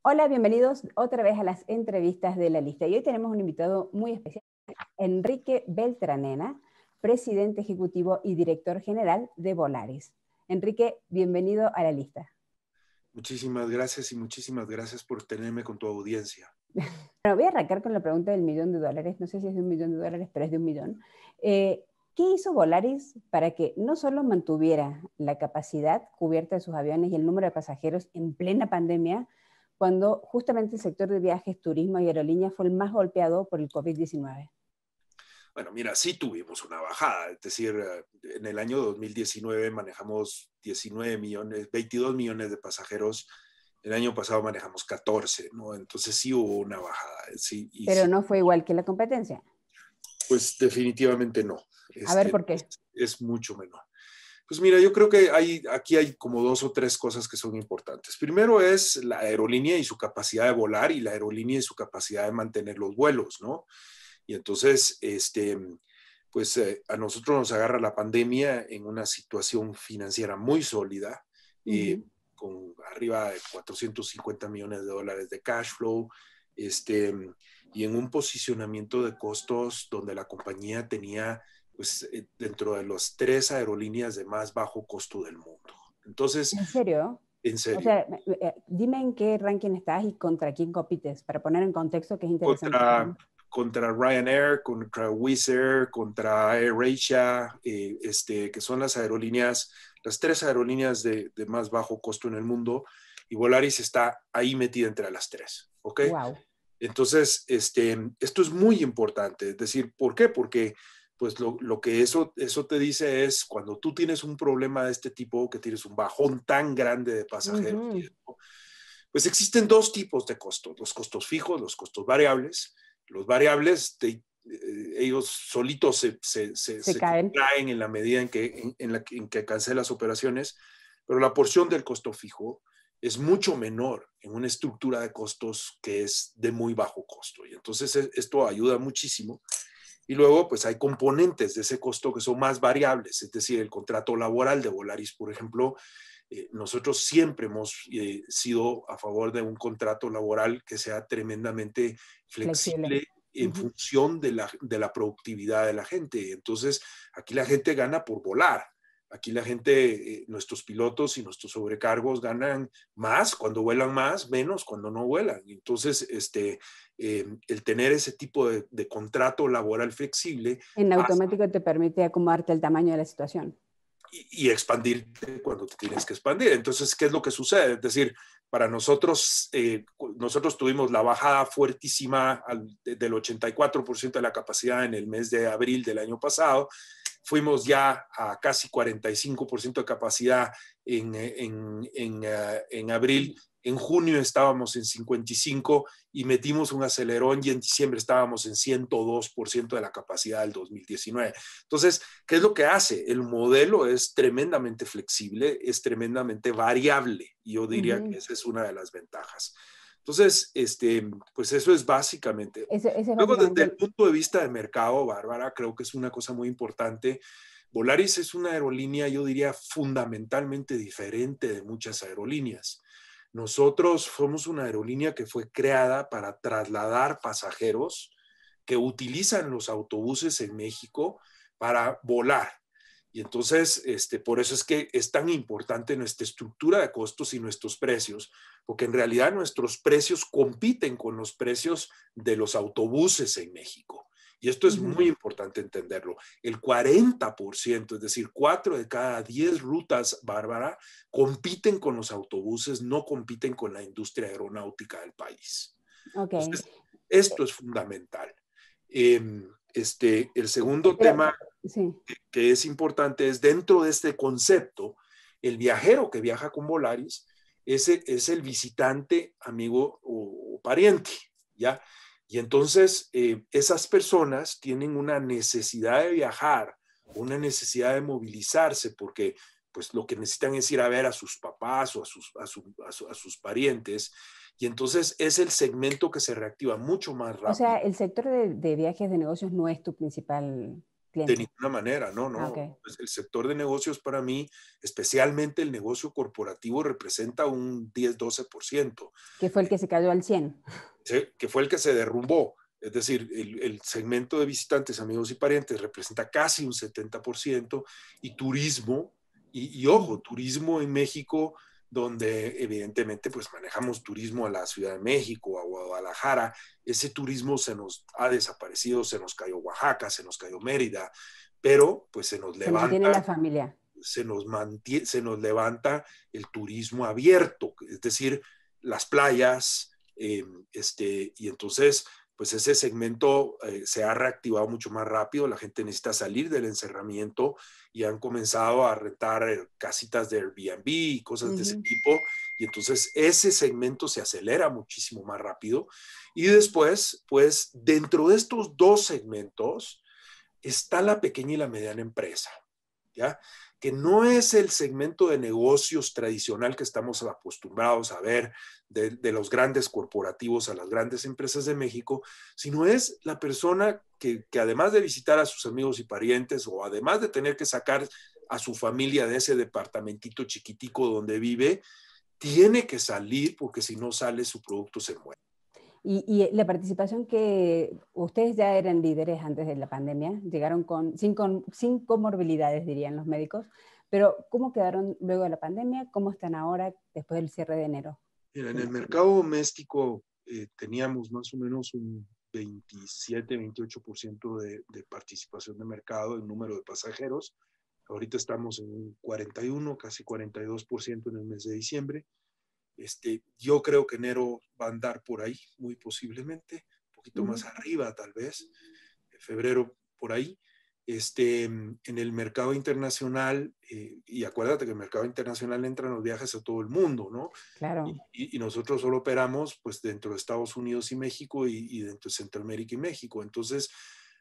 Hola, bienvenidos otra vez a las entrevistas de La Lista. Y hoy tenemos un invitado muy especial, Enrique Beltranena, presidente ejecutivo y director general de Volaris. Enrique, bienvenido a La Lista. Muchísimas gracias y muchísimas gracias por tenerme con tu audiencia. Bueno, voy a arrancar con la pregunta del $1.000.000. No sé si es de $1.000.000, pero es de 1.000.000. ¿Qué hizo Volaris para que no solo mantuviera la capacidad cubierta de sus aviones y el número de pasajeros en plena pandemia, cuando justamente el sector de viajes, turismo y aerolíneas fue el más golpeado por el COVID-19? Bueno, mira, sí tuvimos una bajada, es decir, en el año 2019 manejamos 19 millones, 22 millones de pasajeros, el año pasado manejamos 14, ¿no? Entonces sí hubo una bajada, sí, y Pero sí, no fue igual que la competencia. pues definitivamente no, A ver, ¿por qué? es mucho menor. Pues mira, yo creo que aquí hay como dos o tres cosas que son importantes. Primero es la aerolínea y su capacidad de volar y la aerolínea y su capacidad de mantener los vuelos, ¿no? Y entonces, pues a nosotros nos agarra la pandemia en una situación financiera muy sólida, con arriba de 450 millones de dólares de cash flow, y en un posicionamiento de costos donde la compañía tenía, pues, dentro de las 3 aerolíneas de más bajo costo del mundo. Entonces, ¿En serio? en O serio, sea, dime en qué ranking estás y contra quién compites, para poner en contexto que es interesante. contra Ryanair, contra Wizz Air, contra AirAsia, que son las aerolíneas, las 3 aerolíneas de más bajo costo en el mundo, y Volaris está ahí metida entre las 3, ¿ok? Wow. Entonces, esto es muy importante, es decir, ¿por qué? Porque pues lo que eso te dice es cuando tú tienes un problema de este tipo, que tienes un bajón tan grande de pasajeros, pues existen dos tipos de costos, los costos fijos, los costos variables. Los variables, ellos solitos se Caen. contraen en la medida en que cancelas operaciones, pero la porción del costo fijo es mucho menor en una estructura de costos que es de muy bajo costo. Y entonces esto ayuda muchísimo. Y luego, pues hay componentes de ese costo que son más variables, es decir, el contrato laboral de Volaris, por ejemplo, nosotros siempre hemos sido a favor de un contrato laboral que sea tremendamente Flexible. flexible en función de la productividad de la gente. Entonces, aquí la gente gana por volar. Aquí la gente, nuestros pilotos y nuestros sobrecargos ganan más cuando vuelan más, menos cuando no vuelan. Entonces, el tener ese tipo de contrato laboral flexible En hace automático te permite acomodarte al tamaño de la situación. y expandirte cuando te tienes que expandir. Entonces, ¿qué es lo que sucede? Es decir, para nosotros, nosotros tuvimos la bajada fuertísima del 84% de la capacidad en el mes de abril del año pasado. Fuimos ya a casi 45% de capacidad en abril. En junio estábamos en 55 y metimos un acelerón y en diciembre estábamos en 102% de la capacidad del 2019. Entonces, ¿qué es lo que hace? El modelo es tremendamente flexible, es tremendamente variable y yo diría que esa es una de las ventajas. Entonces, pues eso es básicamente. Ese es Luego, desde básicamente el punto de vista de mercado, Bárbara, creo que es una cosa muy importante. Volaris es una aerolínea, yo diría, fundamentalmente diferente de muchas aerolíneas. Nosotros somos una aerolínea que fue creada para trasladar pasajeros que utilizan los autobuses en México para volar. Y entonces, por eso es que es tan importante nuestra estructura de costos y nuestros precios, porque en realidad nuestros precios compiten con los precios de los autobuses en México. Y esto es muy importante entenderlo. El 40%, es decir, 4 de cada 10 rutas, Bárbara, compiten con los autobuses, no compiten con la industria aeronáutica del país. Okay. Entonces, esto es fundamental. El segundo tema sí. que es importante es dentro de este concepto, el viajero que viaja con Volaris es el visitante, amigo o pariente, ¿ya? Y entonces esas personas tienen una necesidad de viajar, una necesidad de movilizarse, porque pues lo que necesitan es ir a ver a sus papás o a sus parientes, y entonces es el segmento que se reactiva mucho más O sea, rápido. el sector de viajes de negocios no es tu principal De cliente. ninguna manera, no, Ah, no. ok. Pues el sector de negocios para mí, especialmente el negocio corporativo, representa un 10-12%, Que fue el que se cayó al 100. que fue el que se derrumbó. Es decir, el segmento de visitantes, amigos y parientes representa casi un 70% y turismo, y ojo, turismo en México, donde evidentemente pues manejamos turismo a la Ciudad de México, a Guadalajara, ese turismo se nos ha desaparecido, se nos cayó Oaxaca, se nos cayó Mérida, pero pues se nos Se mantiene la levanta, familia. se nos levanta el turismo abierto, es decir, las playas, y entonces, pues ese segmento se ha reactivado mucho más rápido, la gente necesita salir del encerramiento y han comenzado a rentar casitas de Airbnb y cosas de ese Ujú. tipo, y entonces ese segmento se acelera muchísimo más rápido. Y después, pues dentro de estos dos segmentos está la pequeña y la mediana empresa. ¿Ya? Que no es el segmento de negocios tradicional que estamos acostumbrados a ver de los grandes corporativos a las grandes empresas de México, sino es la persona que además de visitar a sus amigos y parientes o además de tener que sacar a su familia de ese departamentito chiquitico donde vive, tiene que salir porque si no sale su producto se muere. Y la participación que ustedes ya eran líderes antes de la pandemia, llegaron sin comorbilidades, dirían los médicos, pero ¿cómo quedaron luego de la pandemia? ¿Cómo están ahora después del cierre de enero? Mira, en el mercado doméstico teníamos más o menos un 27-28% de participación de mercado en número de pasajeros. Ahorita estamos en un 41, casi 42% en el mes de diciembre. Yo creo que enero va a andar por ahí, muy posiblemente, un poquito más arriba tal vez, febrero por ahí. En el mercado internacional, y acuérdate que en el mercado internacional entran los viajes a todo el mundo, ¿no? Claro. Y nosotros solo operamos pues dentro de Estados Unidos y México y dentro de Centroamérica y México. Entonces,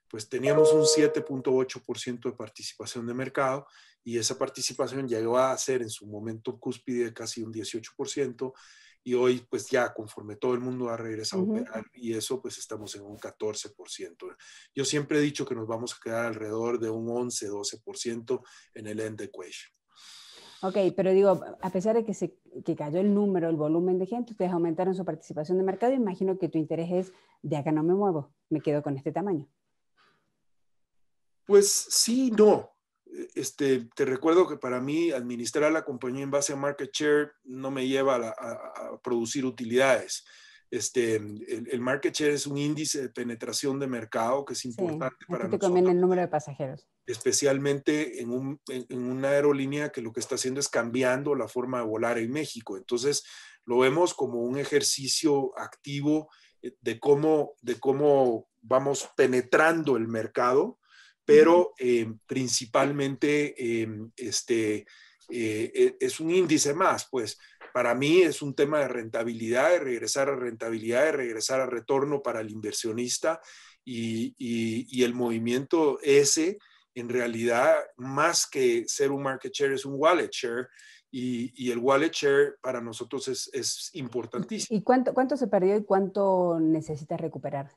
pues teníamos un 7.8% de participación de mercado y esa participación llegó a ser en su momento cúspide casi un 18% y hoy pues ya conforme todo el mundo ha regresado a operar y eso pues estamos en un 14%. Yo siempre he dicho que nos vamos a quedar alrededor de un 11-12% en el end equation. Ok, pero digo, a pesar de que cayó el número, el volumen de gente, ustedes aumentaron su participación de mercado, imagino que tu interés es, de acá no me muevo, me quedo con este tamaño. Pues sí, no. Te recuerdo que para mí administrar la compañía en base a market share no me lleva a producir utilidades. El market share es un índice de penetración de mercado que es Sí, importante a para ti te conviene nosotros, el número de pasajeros. especialmente en una aerolínea que lo que está haciendo es cambiando la forma de volar en México. Entonces, lo vemos como un ejercicio activo de cómo vamos penetrando el mercado, pero principalmente es un índice más, pues para mí es un tema de rentabilidad, de regresar a rentabilidad, de regresar a retorno para el inversionista y el movimiento ese en realidad, más que ser un market share, es un wallet share. Y el wallet share para nosotros es importantísimo. ¿Y cuánto se perdió y cuánto necesitas recuperar?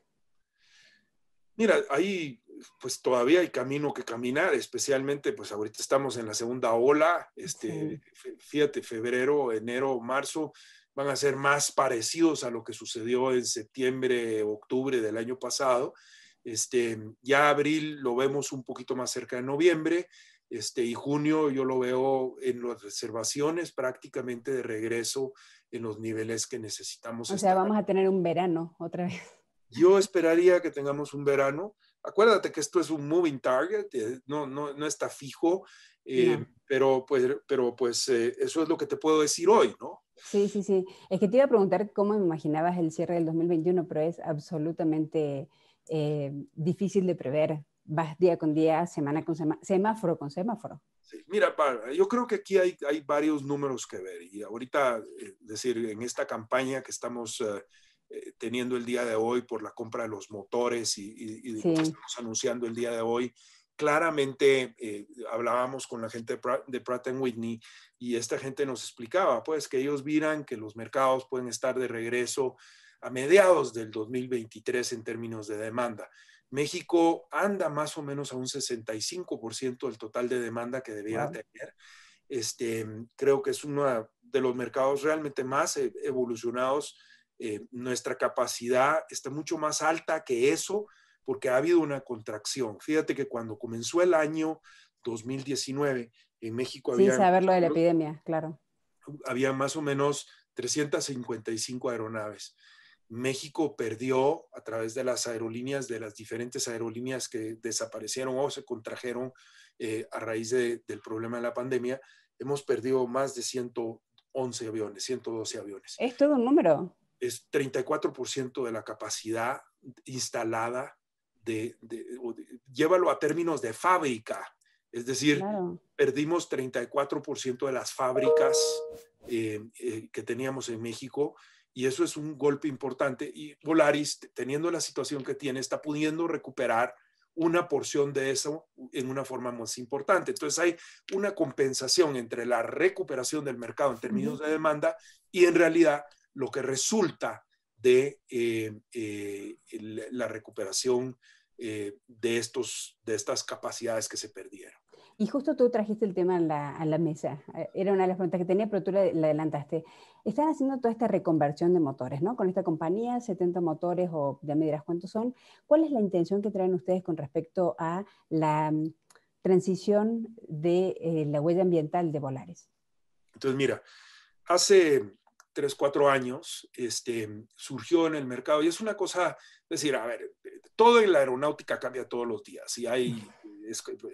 Mira, ahí pues todavía hay camino que caminar, especialmente pues ahorita estamos en la segunda ola, Sí. fíjate, febrero, enero, marzo van a ser más parecidos a lo que sucedió en septiembre, octubre del año pasado. Ya abril lo vemos un poquito más cerca de noviembre, y junio yo lo veo en las reservaciones prácticamente de regreso en los niveles que necesitamos O sea, estar. vamos a tener un verano otra vez. Yo esperaría que tengamos un verano. Acuérdate que esto es un moving target, no está fijo, No. pero eso es lo que te puedo decir hoy, ¿no? Sí, sí, sí. Es que te iba a preguntar cómo imaginabas el cierre del 2021, pero es absolutamente difícil de prever. Vas día con día, semana con semana, semáforo con semáforo. Sí. Mira, yo creo que aquí hay varios números que ver y ahorita, es decir, en esta campaña que estamos teniendo el día de hoy por la compra de los motores y de lo que Sí. estamos anunciando el día de hoy, claramente hablábamos con la gente de Pratt Whitney y esta gente nos explicaba pues que ellos miran que los mercados pueden estar de regreso a mediados del 2023 en términos de demanda. México anda más o menos a un 65% del total de demanda que debiera Wow. tener. Creo que es uno de los mercados realmente más evolucionados. Nuestra capacidad está mucho más alta que eso porque ha habido una contracción. Fíjate que cuando comenzó el año 2019, en México Sí, saber lo de la epidemia, claro. había más o menos 355 aeronaves. México perdió a través de las aerolíneas, de las diferentes aerolíneas que desaparecieron o se contrajeron a raíz del problema de la pandemia, hemos perdido más de 111 aviones, 112 aviones. Es todo un número. Es 34% de la capacidad instalada llévalo a términos de fábrica, es decir, Claro. perdimos 34% de las fábricas que teníamos en México y eso es un golpe importante y Volaris, teniendo la situación que tiene, está pudiendo recuperar una porción de eso en una forma más importante. Entonces hay una compensación entre la recuperación del mercado en términos de demanda y en realidad lo que resulta de la recuperación de estas capacidades que se perdieron. Y justo tú trajiste el tema a la mesa. Era una de las preguntas que tenía, pero tú la adelantaste. Están haciendo toda esta reconversión de motores, ¿no? Con esta compañía, 70 motores, o ya me dirás cuántos son. ¿Cuál es la intención que traen ustedes con respecto a la transición de la huella ambiental de Volaris? Entonces, mira, hace 3, 4 años surgió en el mercado y es una cosa, es decir, a ver, todo en la aeronáutica cambia todos los días y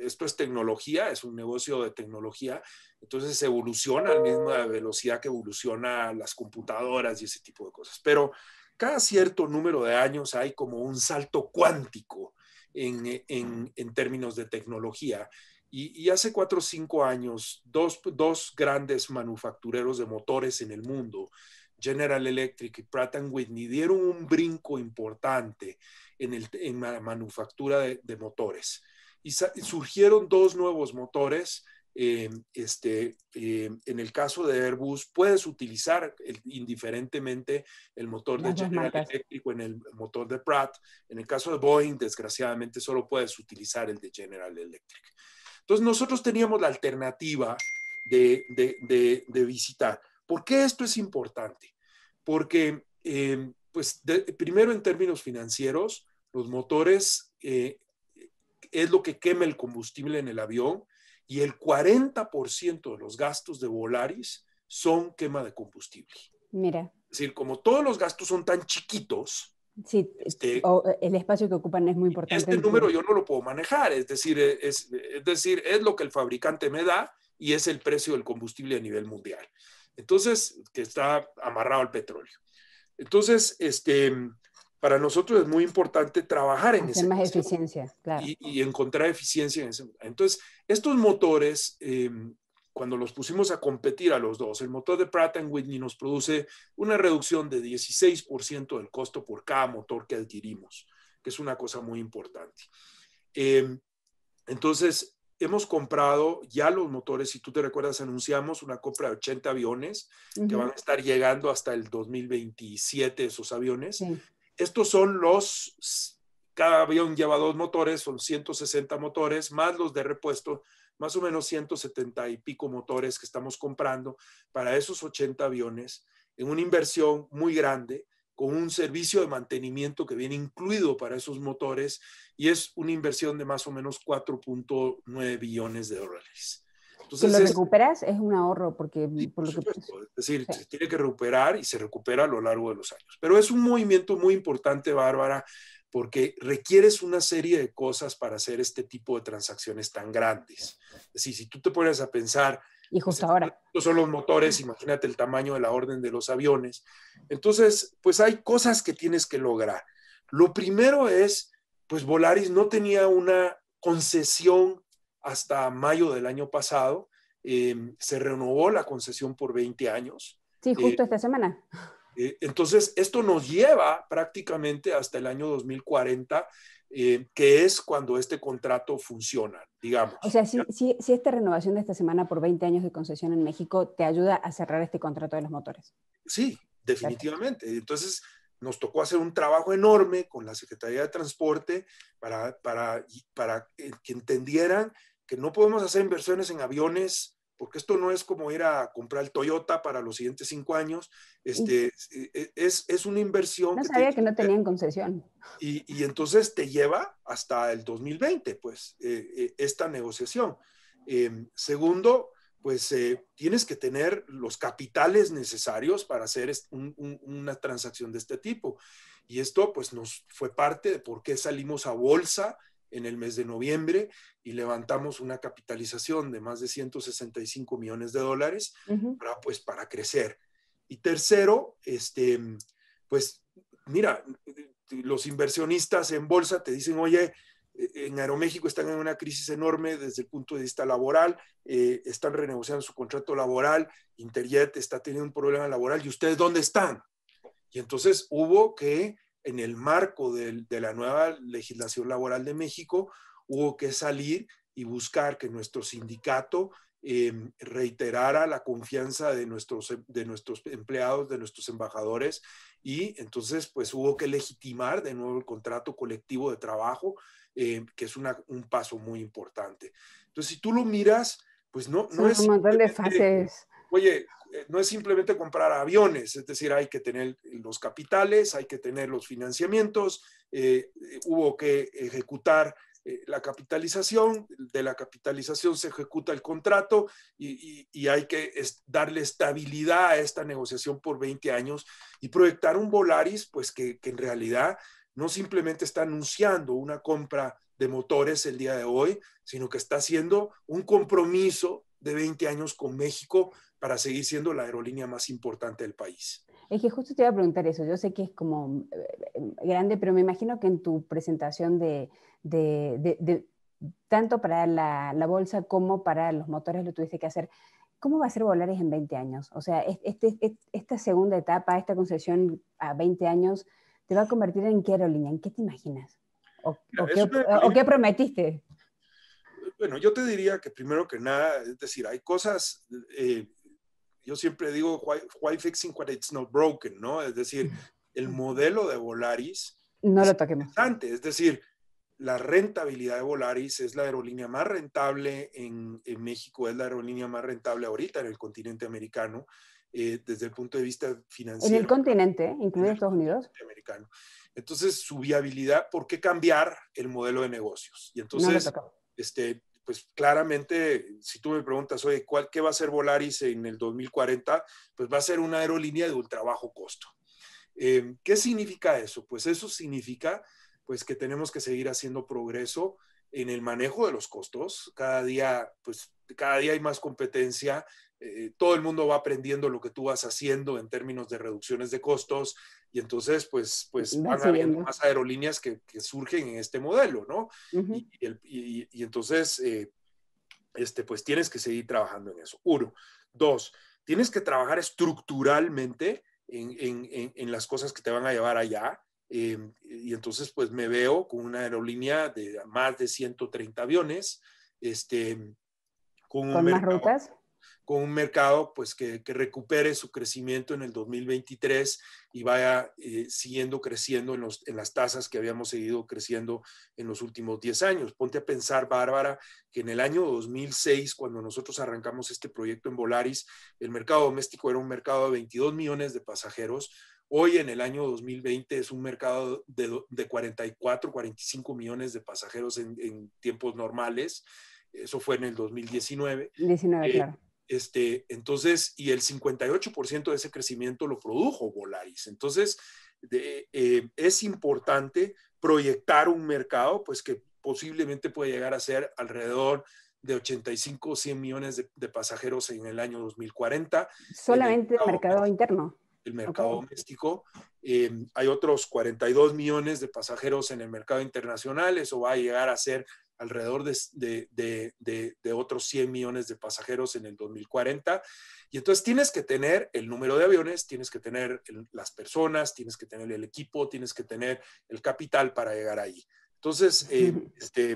esto es tecnología, es un negocio de tecnología, entonces se evoluciona a la misma velocidad que evoluciona las computadoras y ese tipo de cosas, pero cada cierto número de años hay como un salto cuántico en términos de tecnología. Y hace 4 o 5 años, dos grandes manufactureros de motores en el mundo, General Electric y Pratt & Whitney, dieron un brinco importante en la manufactura de motores. Y surgieron 2 nuevos motores. En el caso de Airbus, puedes utilizar indiferentemente el motor de Las dos General marcas. Electric o en el motor de Pratt. En el caso de Boeing, desgraciadamente, solo puedes utilizar el de General Electric. Entonces nosotros teníamos la alternativa de visitar. ¿Por qué esto es importante? Porque, pues, primero en términos financieros, los motores es lo que quema el combustible en el avión y el 40% de los gastos de Volaris son quema de combustible. Mira. Es decir, como todos los gastos son tan chiquitos, Sí, el espacio que ocupan es muy importante este en número tu... yo no lo puedo manejar, es decir, es lo que el fabricante me da y es el precio del combustible a nivel mundial. Entonces, que está amarrado al petróleo. Entonces, para nosotros es muy importante trabajar en Hacer ese más caso eficiencia, claro. y encontrar eficiencia en ese. Entonces, estos motores, cuando los pusimos a competir a los dos, el motor de Pratt & Whitney nos produce una reducción de 16% del costo por cada motor que adquirimos, que es una cosa muy importante. Entonces, hemos comprado ya los motores, si tú te recuerdas, anunciamos una compra de 80 aviones que van a estar llegando hasta el 2027, esos aviones. Sí. Estos son cada avión lleva 2 motores, son 160 motores, más los de repuesto, más o menos 170 y pico motores que estamos comprando para esos 80 aviones en una inversión muy grande, con un servicio de mantenimiento que viene incluido para esos motores y es una inversión de más o menos 4.9 billones de dólares. Si Entonces lo recuperas es un ahorro porque sí, por por lo que... supuesto, es decir, Sí. se tiene que recuperar y se recupera a lo largo de los años. Pero es un movimiento muy importante, Bárbara, porque requieres una serie de cosas para hacer este tipo de transacciones tan grandes. Es decir, si tú te pones a pensar, Y pues justo ahora. estos son los motores, imagínate el tamaño de la orden de los aviones. Entonces, pues hay cosas que tienes que lograr. Lo primero es, pues Volaris no tenía una concesión hasta mayo del año pasado. Se renovó la concesión por 20 años. Sí, justo esta semana. Entonces, esto nos lleva prácticamente hasta el año 2040, que es cuando este contrato funciona, digamos. O sea, si esta renovación de esta semana por 20 años de concesión en México te ayuda a cerrar este contrato de los motores. Sí, Perfecto. definitivamente. Entonces, nos tocó hacer un trabajo enorme con la Secretaría de Transporte para que entendieran que no podemos hacer inversiones en aviones, porque esto no es como ir a comprar el Toyota para los siguientes 5 años. Es una inversión No que sabía tienes que que no hacer, tenían concesión. y entonces te lleva hasta el 2020, pues, esta negociación. Segundo, pues tienes que tener los capitales necesarios para hacer una transacción de este tipo. Y esto pues nos fue parte de por qué salimos a bolsa en el mes de noviembre y levantamos una capitalización de más de 165 millones de dólares para crecer. Y tercero, pues mira, los inversionistas en bolsa te dicen, oye, en Aeroméxico están en una crisis enorme desde el punto de vista laboral, están renegociando su contrato laboral, Interjet está teniendo un problema laboral, ¿y ustedes dónde están? Y entonces hubo que, en el marco de la nueva legislación laboral de México, hubo que salir y buscar que nuestro sindicato reiterara la confianza de nuestros empleados, de nuestros embajadores, y entonces pues hubo que legitimar de nuevo el contrato colectivo de trabajo, que es un paso muy importante. Entonces, si tú lo miras, pues no Son es un montón de simplemente, fases. oye, no es simplemente comprar aviones, es decir, hay que tener los capitales, hay que tener los financiamientos, hubo que ejecutar la capitalización, de la capitalización se ejecuta el contrato y hay que darle estabilidad a esta negociación por 20 años y proyectar un Volaris, pues que en realidad no simplemente está anunciando una compra de motores el día de hoy, sino que está haciendo un compromiso de 20 años con México para seguir siendo la aerolínea más importante del país. Es que justo te iba a preguntar eso. Yo sé que es como grande, pero me imagino que en tu presentación de tanto para la bolsa como para los motores lo tuviste que hacer. ¿Cómo va a ser Volaris en 20 años? O sea, esta segunda etapa, esta concesión a 20 años, ¿te va a convertir en qué aerolínea? ¿En qué te imaginas? ¿O qué prometiste? Bueno, yo te diría que primero que nada, es decir, hay cosas, yo siempre digo, why fixing what it's not broken, ¿no? Es decir, el modelo de Volaris No es lo toquemos. interesante, es decir, la rentabilidad de Volaris es la aerolínea más rentable en México, es la aerolínea más rentable ahorita en el continente americano, desde el punto de vista En el financiero. continente, En incluido el Estados Unidos, continente americano. Entonces, su viabilidad, ¿por qué cambiar el modelo de negocios? Y no lo entonces, tocamos. pues claramente, si tú me preguntas, oye, ¿qué va a ser Volaris en el 2040? Pues va a ser una aerolínea de ultra bajo costo. ¿Qué significa eso? Pues eso significa pues que tenemos que seguir haciendo progreso en el manejo de los costos. Cada día hay más competencia. Todo el mundo va aprendiendo lo que tú vas haciendo en términos de reducciones de costos y entonces pues Va van habiendo siguiendo. más aerolíneas que surgen en este modelo, ¿no? Uh-huh. Y entonces pues tienes que seguir trabajando en eso. Uno. Dos, tienes que trabajar estructuralmente en las cosas que te van a llevar allá. Y entonces, pues me veo con una aerolínea de más de 130 aviones, con un ¿Con más mercado rutas? pues que recupere su crecimiento en el 2023 y vaya siguiendo creciendo en las tasas que habíamos seguido creciendo en los últimos 10 años. Ponte a pensar, Bárbara, que en el año 2006, cuando nosotros arrancamos este proyecto en Volaris, el mercado doméstico era un mercado de 22 millones de pasajeros. Hoy, en el año 2020, es un mercado de 44, 45 millones de pasajeros en tiempos normales. Eso fue en el 2019. 19, claro. Entonces, y el 58% de ese crecimiento lo produjo Volaris. Entonces, es importante proyectar un mercado, pues que posiblemente puede llegar a ser alrededor de 85 o 100 millones de pasajeros en el año 2040. Solamente el mercado interno. El mercado Okay. doméstico. Hay otros 42 millones de pasajeros en el mercado internacional. Eso va a llegar a ser alrededor de otros 100 millones de pasajeros en el 2040. Y entonces tienes que tener el número de aviones, tienes que tener las personas, tienes que tener el equipo, tienes que tener el capital para llegar ahí. Entonces,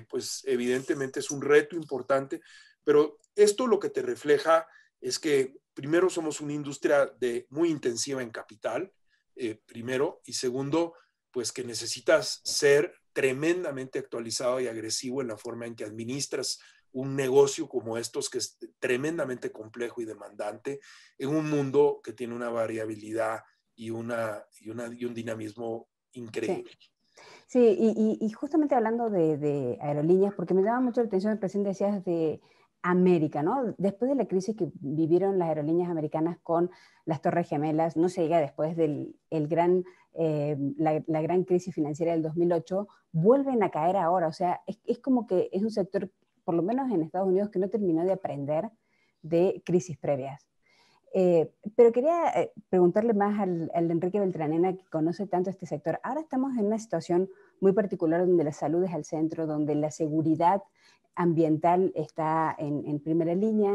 pues evidentemente es un reto importante, pero esto lo que te refleja es que primero somos una industria muy intensiva en capital. primero, y segundo, pues que necesitas ser tremendamente actualizado y agresivo en la forma en que administras un negocio como estos, que es tremendamente complejo y demandante, en un mundo que tiene una variabilidad y un dinamismo increíble. Sí. Sí, y justamente hablando de aerolíneas, porque me llama mucho la atención, recién decías de América, ¿no? Después de la crisis que vivieron las aerolíneas americanas con las Torres Gemelas, no se llega después del la gran crisis financiera del 2008, vuelven a caer ahora. O sea, es como que es un sector, por lo menos en Estados Unidos, que no terminó de aprender de crisis previas. Pero quería preguntarle más al Enrique Beltranena, que conoce tanto este sector. Ahora estamos en una situación muy particular donde la salud es al centro, donde la seguridad ambiental está en primera línea,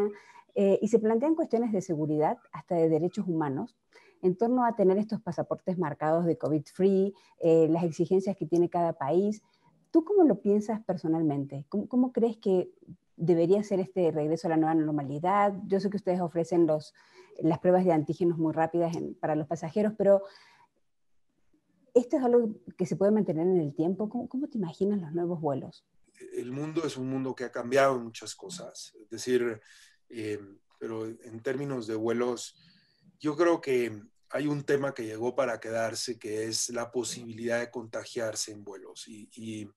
y se plantean cuestiones de seguridad, hasta de derechos humanos, en torno a tener estos pasaportes marcados de COVID-free, las exigencias que tiene cada país. ¿Tú cómo lo piensas personalmente? ¿Cómo crees que debería ser este regreso a la nueva normalidad? Yo sé que ustedes ofrecen las pruebas de antígenos muy rápidas para los pasajeros, pero ¿esto es algo que se puede mantener en el tiempo? ¿Cómo te imaginas los nuevos vuelos? El mundo es un mundo que ha cambiado en muchas cosas. Es decir, pero en términos de vuelos, yo creo que hay un tema que llegó para quedarse, que es la posibilidad de contagiarse en vuelos. Y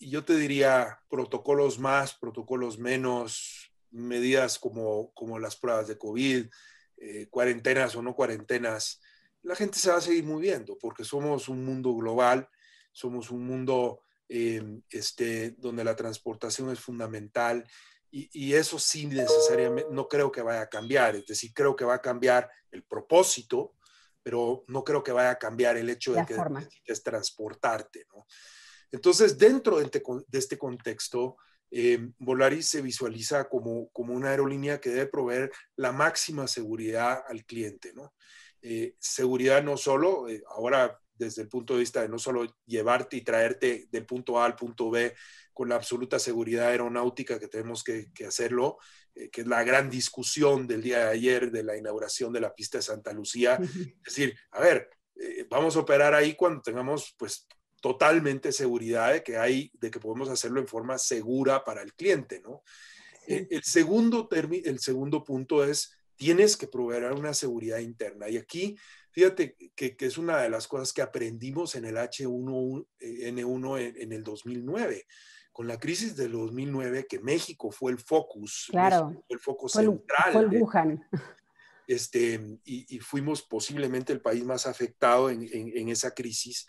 yo te diría protocolos más, protocolos menos, medidas como las pruebas de COVID, cuarentenas o no cuarentenas. La gente se va a seguir moviendo porque somos un mundo global, somos un mundo donde la transportación es fundamental y eso sí necesariamente no creo que vaya a cambiar. Es decir, creo que va a cambiar el propósito, pero no creo que vaya a cambiar el hecho de La que forma. necesites transportarte, ¿no? Entonces, dentro de este contexto, Volaris se visualiza como una aerolínea que debe proveer la máxima seguridad al cliente, ¿no? Seguridad no solo, ahora desde el punto de vista de no solo llevarte y traerte del punto A al punto B con la absoluta seguridad aeronáutica que tenemos que hacerlo, que es la gran discusión del día de ayer de la inauguración de la pista de Santa Lucía. Es decir, a ver, vamos a operar ahí cuando tengamos pues totalmente seguridad de que podemos hacerlo en forma segura para el cliente, ¿no? Sí. El segundo punto es, tienes que proveer una seguridad interna. Y aquí, fíjate que es una de las cosas que aprendimos en el H1N1 en el 2009. Con la crisis del 2009, que México fue el focus, México Claro, fue el foco fue central el Wuhan. y fuimos posiblemente el país más afectado en esa crisis.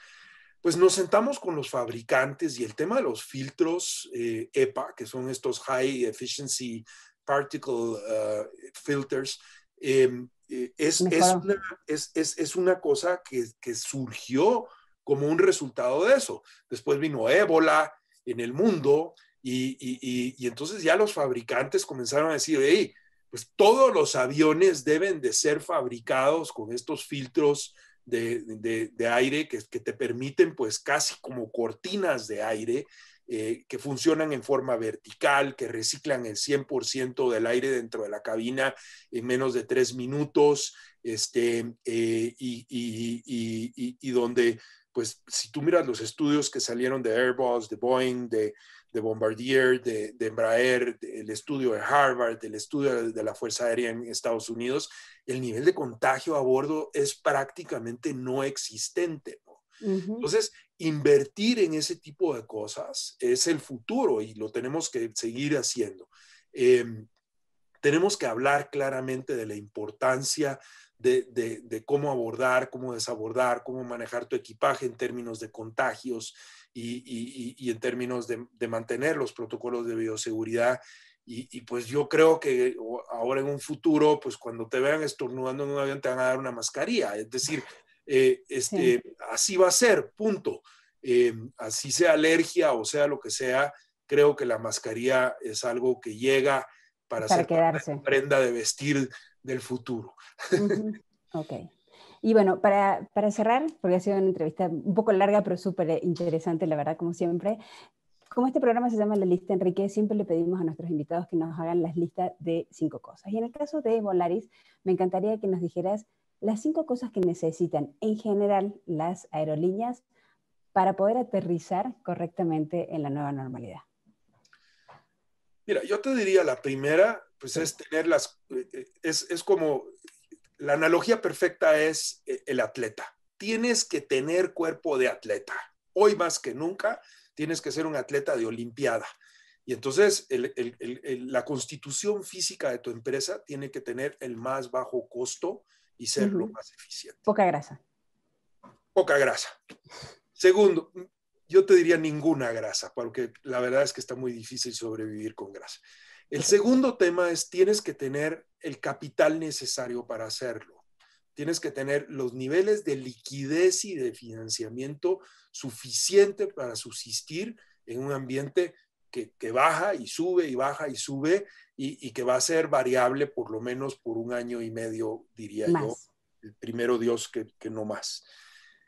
Pues nos sentamos con los fabricantes y el tema de los filtros EPA, que son estos High Efficiency Particle Filters, Mejoró. es una cosa que surgió como un resultado de eso. Después vino ébola en el mundo y entonces ya los fabricantes comenzaron a decir, hey, pues todos los aviones deben de ser fabricados con estos filtros de aire que te permiten pues casi como cortinas de aire que funcionan en forma vertical, que reciclan el 100% del aire dentro de la cabina en menos de 3 minutos, y donde pues si tú miras los estudios que salieron de Airbus, de Boeing, de Bombardier, de Embraer, el estudio de Harvard, el estudio de la Fuerza Aérea en Estados Unidos, el nivel de contagio a bordo es prácticamente no existente, ¿no? Entonces, invertir en ese tipo de cosas es el futuro y lo tenemos que seguir haciendo. Tenemos que hablar claramente de la importancia de cómo abordar, cómo desabordar, cómo manejar tu equipaje en términos de contagios y en términos de mantener los protocolos de bioseguridad. Y pues yo creo que ahora en un futuro, pues cuando te vean estornudando en un avión te van a dar una mascarilla. Es decir, Sí, así va a ser, punto. Así sea alergia o sea lo que sea, creo que la mascarilla es algo que llega para para ser parte de quedarse. la prenda de vestir del futuro. Ok. Y bueno, para cerrar, porque ha sido una entrevista un poco larga, pero súper interesante, la verdad, como siempre. Como este programa se llama La Lista Enrique, siempre le pedimos a nuestros invitados que nos hagan las listas de 5 cosas. Y en el caso de Volaris, me encantaría que nos dijeras las 5 cosas que necesitan en general las aerolíneas para poder aterrizar correctamente en la nueva normalidad. Mira, yo te diría la primera, pues es tener es como, la analogía perfecta es el atleta. Tienes que tener cuerpo de atleta. Hoy más que nunca tienes que ser un atleta de olimpiada. Y entonces la constitución física de tu empresa tiene que tener el más bajo costo y ser lo más eficiente. Poca grasa. Poca grasa. Segundo, yo te diría ninguna grasa, porque la verdad es que está muy difícil sobrevivir con grasa. El segundo tema es, tienes que tener el capital necesario para hacerlo. Tienes que tener los niveles de liquidez y de financiamiento suficiente para subsistir en un ambiente que baja y sube y baja y sube y que va a ser variable por lo menos por 1 año y medio, diría yo. El primero Dios que no más.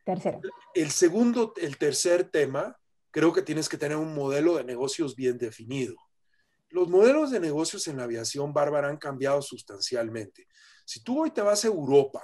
Tercero. El tercer tema, creo que tienes que tener un modelo de negocios bien definido. Los modelos de negocios en la aviación, Bárbara, han cambiado sustancialmente. Si tú hoy te vas a Europa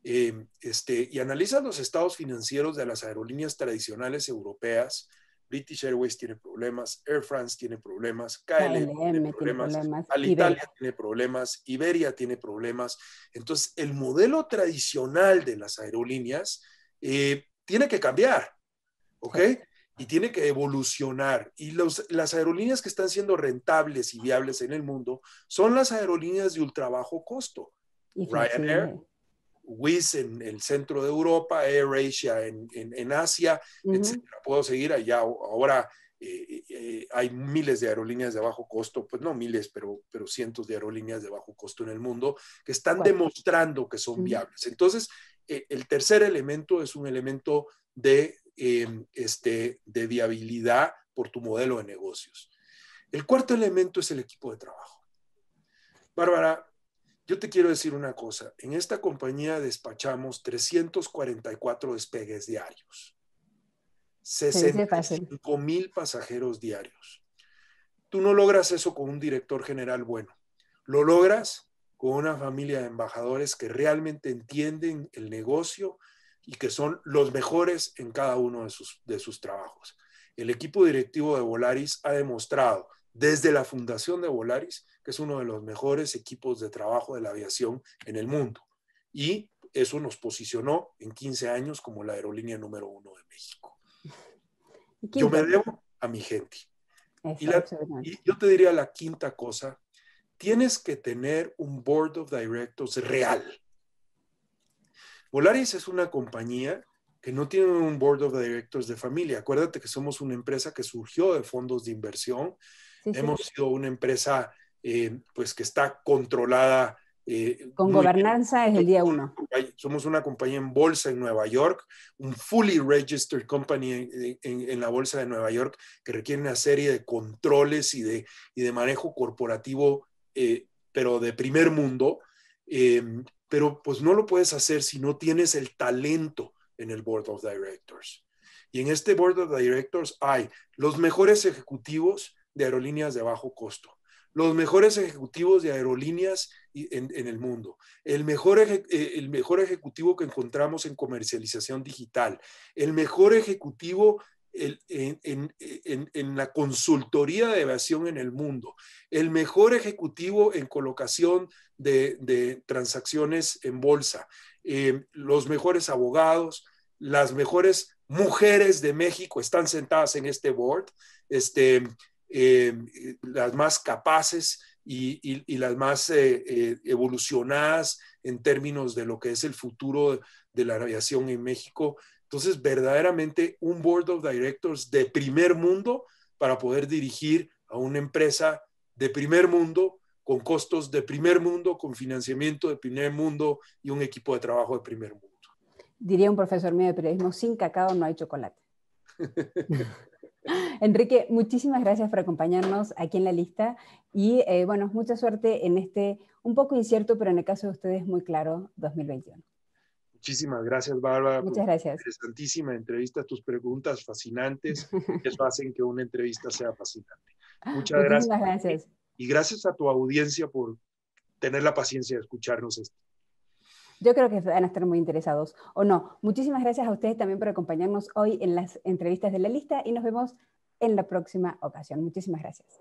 y analizas los estados financieros de las aerolíneas tradicionales europeas, British Airways tiene problemas, Air France tiene problemas, KLM tiene problemas, Alitalia tiene problemas, Iberia tiene problemas. Entonces, el modelo tradicional de las aerolíneas tiene que cambiar, ¿ok? Sí. Y tiene que evolucionar. Y las aerolíneas que están siendo rentables y viables en el mundo son las aerolíneas de ultra bajo costo. Ryanair, Wizz en el centro de Europa, AirAsia en Asia, etcétera. Puedo seguir allá. Ahora hay miles de aerolíneas de bajo costo, pues no miles, pero cientos de aerolíneas de bajo costo en el mundo que están demostrando que son viables. Entonces, el tercer elemento es un elemento de viabilidad por tu modelo de negocios. El cuarto elemento es el equipo de trabajo. Bárbara, yo te quiero decir una cosa. En esta compañía despachamos 344 despegues diarios. 65,000 pasajeros diarios. Tú no logras eso con un director general bueno. Lo logras con una familia de embajadores que realmente entienden el negocio y que son los mejores en cada uno de sus trabajos. El equipo directivo de Volaris ha demostrado desde la fundación de Volaris que es uno de los mejores equipos de trabajo de la aviación en el mundo. Y eso nos posicionó en 15 años como la aerolínea número 1 de México. Yo me debo a mi gente. Y yo te diría la quinta cosa, tienes que tener un board of directors real. Volaris es una compañía que no tiene un board of directors de familia. Acuérdate que somos una empresa que surgió de fondos de inversión. Hemos sido una empresa pues que está controlada. Con gobernanza desde el día 1. Somos una compañía en bolsa en Nueva York, un fully registered company en la bolsa de Nueva York que requiere una serie de controles y de manejo corporativo, pero de primer mundo. Pero pues no lo puedes hacer si no tienes el talento en el Board of Directors. Y en este Board of Directors hay los mejores ejecutivos de aerolíneas de bajo costo, los mejores ejecutivos de aerolíneas en el mundo, el mejor ejecutivo que encontramos en comercialización digital, el mejor ejecutivo en la consultoría de aviación en el mundo, el mejor ejecutivo en colocación de transacciones en bolsa, los mejores abogados, las mejores mujeres de México están sentadas en este board, las más capaces y las más evolucionadas en términos de lo que es el futuro de la aviación en México. Entonces, verdaderamente un board of directors de primer mundo para poder dirigir a una empresa de primer mundo, con costos de primer mundo, con financiamiento de primer mundo y un equipo de trabajo de primer mundo. Diría un profesor mío de periodismo, sin cacao no hay chocolate. Enrique, muchísimas gracias por acompañarnos aquí en La Lista y bueno, mucha suerte en este un poco incierto, pero en el caso de ustedes muy claro, 2021. Muchísimas gracias, Bárbara. Muchas gracias. Interesantísima entrevista, tus preguntas fascinantes, eso hacen que una entrevista sea fascinante. Muchas gracias. Muchísimas gracias. Y gracias a tu audiencia por tener la paciencia de escucharnos esto. Yo creo que van a estar muy interesados, ¿o no? Muchísimas gracias a ustedes también por acompañarnos hoy en las entrevistas de La Lista y nos vemos en la próxima ocasión. Muchísimas gracias.